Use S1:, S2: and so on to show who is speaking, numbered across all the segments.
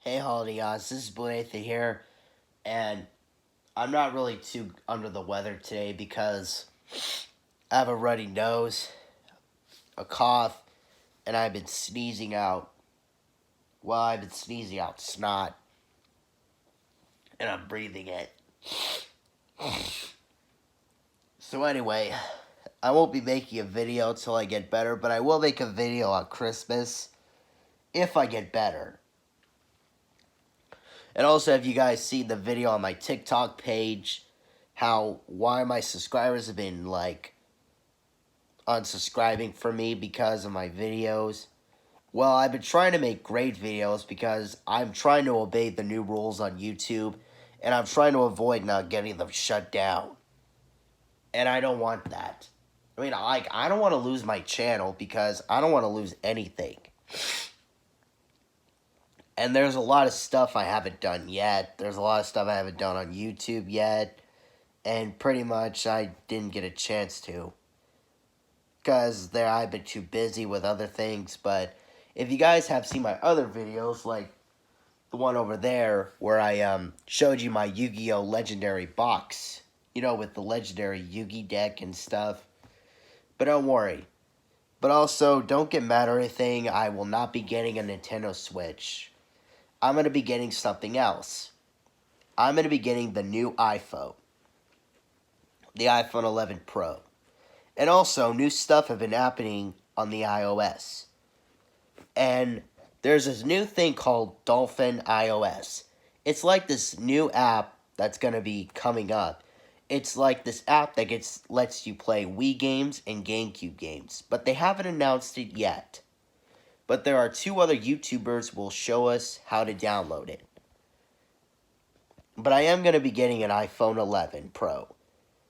S1: Hey holiday guys, this is BlueNathan here, and I'm not really too under the weather today because I have a runny nose, a cough, and I've been sneezing out. Well, I've been sneezing out snot, and I'm breathing it. So anyway, I won't be making a video until I get better, but I will make a video on Christmas if I get better. And also, have you guys seen the video on my TikTok page? Why my subscribers have been unsubscribing from me because of my videos? Well, I've been trying to make great videos because I'm trying to obey the new rules on YouTube, and I'm trying to avoid not getting them shut down. And I don't want that. I mean, I don't want to lose my channel because I don't want to lose anything. And there's a lot of stuff I haven't done yet. There's a lot of stuff I haven't done on YouTube yet. And pretty much I didn't get a chance to. Because I've been too busy with other things. But if you guys have seen my other videos, like the one over there where I showed you my Yu-Gi-Oh! Legendary box. You know, with the legendary Yu-Gi deck and stuff. But don't worry. But also, don't get mad or anything. I will not be getting a Nintendo Switch. I'm going to be getting something else. I'm going to be getting the new iPhone. The iPhone 11 Pro. And also, new stuff have been happening on the iOS. And there's this new thing called Dolphin iOS. It's like this new app that's going to be coming up. It's like this app that lets you play Wii games and GameCube games. But they haven't announced it yet. But there are two other YouTubers who will show us how to download it. But I am going to be getting an iPhone 11 Pro.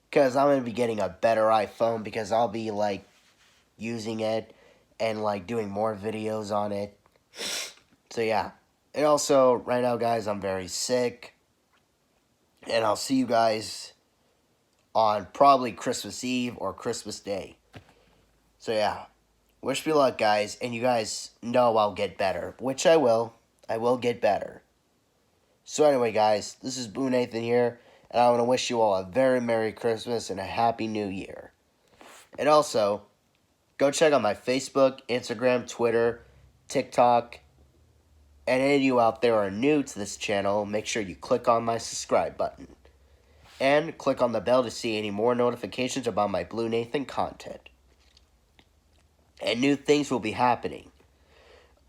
S1: Because I'm going to be getting a better iPhone because I'll be, using it and, doing more videos on it. So, yeah. And also, right now, guys, I'm very sick. And I'll see you guys on probably Christmas Eve or Christmas Day. So, yeah. Wish me luck, guys. And you guys know I'll get better. Which I will. I will get better. So, anyway, guys, this is BlueNathan here. And I want to wish you all a very Merry Christmas and a Happy New Year. And also, go check out my Facebook, Instagram, Twitter, TikTok. And any of you out there are new to this channel, make sure you click on my subscribe button. And click on the bell to see any more notifications about my BlueNathan content. And new things will be happening.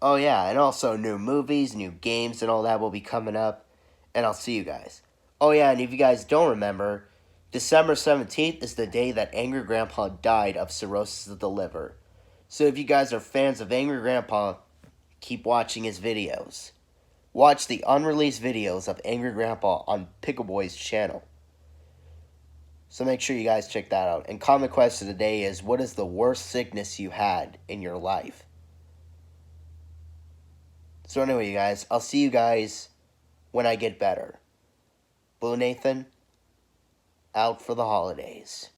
S1: Oh yeah, and also new movies, new games, and all that will be coming up. And I'll see you guys. Oh yeah, and if you guys don't remember, December 17th is the day that Angry Grandpa died of cirrhosis of the liver. So if you guys are fans of Angry Grandpa, keep watching his videos. Watch the unreleased videos of Angry Grandpa on Pickle-Boy's channel. So make sure you guys check that out. And comment question today is, what is the worst sickness you had in your life? So anyway, you guys, I'll see you guys when I get better. BlueNathan, out for the holidays.